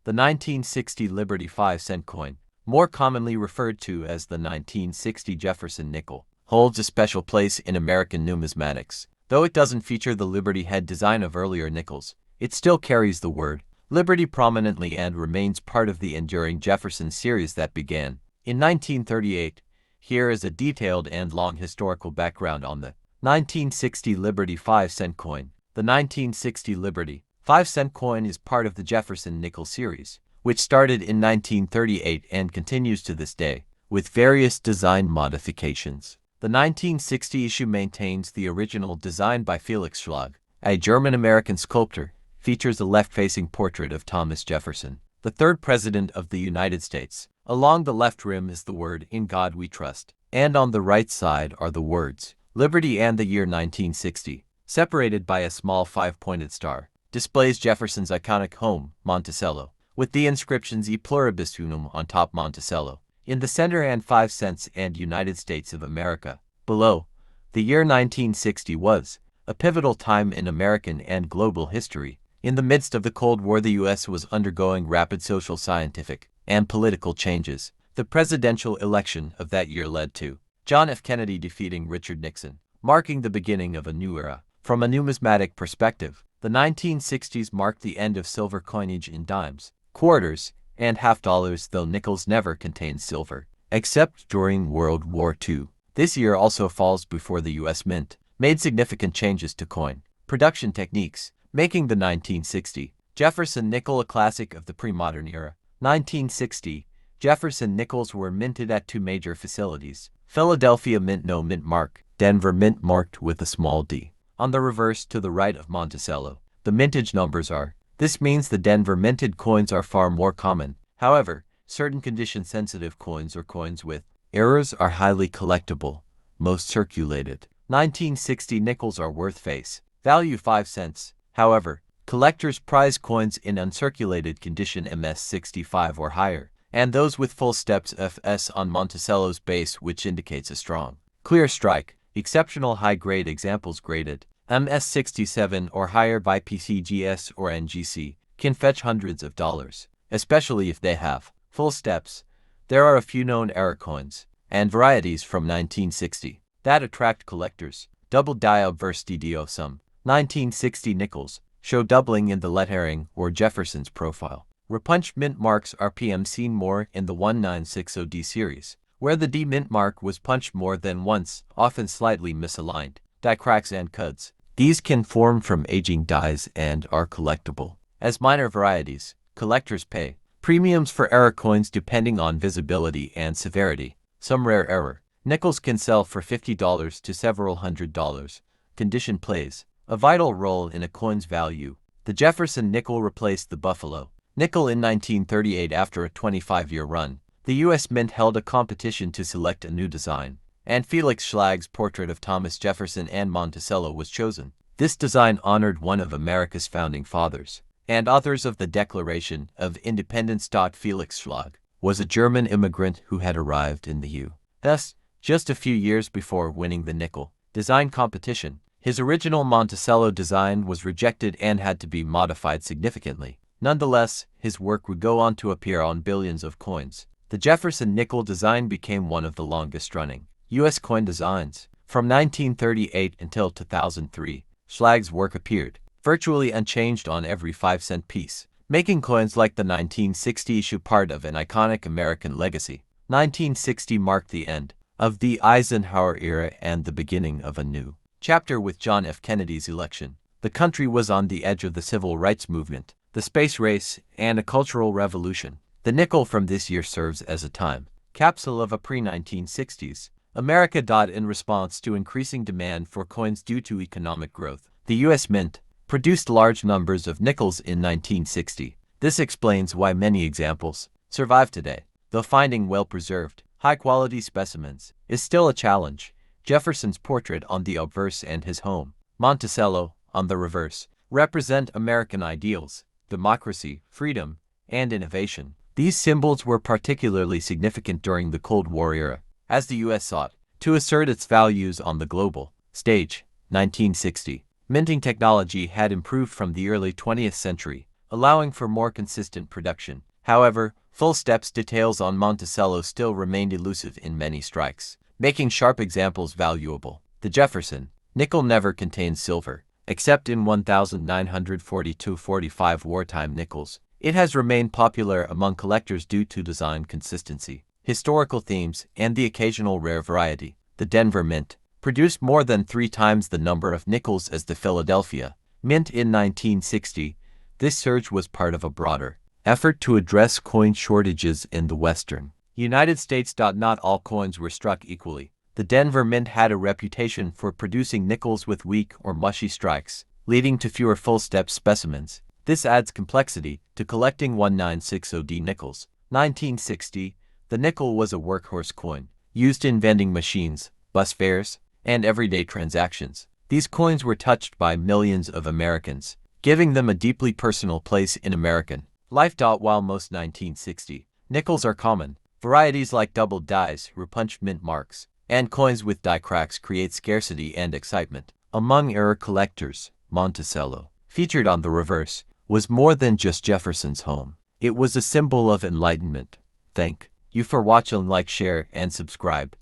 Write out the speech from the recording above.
The 1960 Liberty 5-cent coin, more commonly referred to as the 1960 Jefferson nickel, holds a special place in American numismatics. Though it doesn't feature the Liberty head design of earlier nickels, it still carries the word Liberty prominently and remains part of the enduring Jefferson series that began in 1938. Here is a detailed and long historical background on the 1960 Liberty 5-cent coin. The 1960 Liberty 5-cent coin is part of the Jefferson nickel series, which started in 1938 and continues to this day, with various design modifications. The 1960 issue maintains the original design by Felix Schlag, a German-American sculptor, features a left-facing portrait of Thomas Jefferson, the third president of the United States. Along the left rim is the word "In God We Trust," and on the right side are the words "Liberty" and the year 1960, separated by a small 5-pointed star. Displays Jefferson's iconic home, Monticello, with the inscriptions "E Pluribus Unum" on top Monticello in the center and 5 cents and United States of America below. The year 1960 was a pivotal time in American and global history. In the midst of the Cold War, the U.S. was undergoing rapid social, scientific, and political changes. The presidential election of that year led to John F. Kennedy defeating Richard Nixon, marking the beginning of a new era. From a numismatic perspective, the 1960s marked the end of silver coinage in dimes, quarters, and half dollars, though nickels never contained silver, except during World War II. This year also falls before the U.S. Mint made significant changes to coin production techniques, making the 1960 Jefferson nickel a classic of the pre-modern era. 1960 Jefferson nickels were minted at 2 major facilities: Philadelphia Mint, no mint mark; Denver Mint, marked with a small d. On the reverse to the right of Monticello, the mintage numbers are. This means the Denver minted coins are far more common. However, certain condition-sensitive coins or coins with errors are highly collectible, most circulated. 1960 nickels are worth face value 5 cents. However, collectors prize coins in uncirculated condition MS65 or higher, and those with full steps FS on Monticello's base, which indicates a strong, clear strike. Exceptional high-grade examples graded MS67 or higher by PCGS or NGC can fetch hundreds of dollars, especially if they have full steps. There are a few known error coins and varieties from 1960 that attract collectors. Double diop vs. DDO. Some 1960 nickels show doubling in the lettering or Jefferson's profile. Repunched mint marks are PM seen more in the 1960D series, where the D mint mark was punched more than once, often slightly misaligned. Die cracks and cuds. These can form from aging dies and are collectible. As minor varieties, collectors pay premiums for error coins depending on visibility and severity. Some rare error nickels can sell for $50 to several $100s. Condition plays a vital role in a coin's value. The Jefferson nickel replaced the Buffalo nickel in 1938 after a 25-year run. The U.S. Mint held a competition to select a new design, and Felix Schlag's portrait of Thomas Jefferson and Monticello was chosen. This design honored one of America's founding fathers and authors of the Declaration of Independence. Felix Schlag was a German immigrant who had arrived in the U.S. just a few years before winning the nickel design competition. His original Monticello design was rejected and had to be modified significantly. Nonetheless, his work would go on to appear on billions of coins. The Jefferson nickel design became one of the longest-running U.S. coin designs. From 1938 until 2003, Schlag's work appeared virtually unchanged on every 5-cent piece, making coins like the 1960 issue part of an iconic American legacy. 1960 marked the end of the Eisenhower era and the beginning of a new chapter with John F. Kennedy's election. The country was on the edge of the civil rights movement, the space race, and a cultural revolution. The nickel from this year serves as a time capsule of a pre-1960s America. In response to increasing demand for coins due to economic growth, the U.S. Mint produced large numbers of nickels in 1960. This explains why many examples survive today. Though finding well-preserved, high-quality specimens is still a challenge. Jefferson's portrait on the obverse and his home, Monticello, on the reverse, represent American ideals, democracy, freedom, and innovation. These symbols were particularly significant during the Cold War era, as the U.S. sought to assert its values on the global stage. 1960. Minting technology had improved from the early 20th century, allowing for more consistent production. However, full steps details on Monticello still remained elusive in many strikes, making sharp examples valuable. The Jefferson nickel never contained silver, except in 1942-45 wartime nickels. It has remained popular among collectors due to design consistency, historical themes, and the occasional rare variety. The Denver Mint produced more than 3 times the number of nickels as the Philadelphia Mint in 1960. This surge was part of a broader effort to address coin shortages in the Western United States. Not all coins were struck equally. The Denver Mint had a reputation for producing nickels with weak or mushy strikes, leading to fewer full-step specimens. This adds complexity to collecting 1960D nickels. 1960, the nickel was a workhorse coin, used in vending machines, bus fares, and everyday transactions. These coins were touched by millions of Americans, giving them a deeply personal place in American life. While most 1960 nickels are common, varieties like double dies, repunched mint marks, and coins with die cracks create scarcity and excitement. Among era collectors, Monticello, featured on the reverse, was more than just Jefferson's home. It was a symbol of enlightenment. Thank you for watching. Like, share, and subscribe.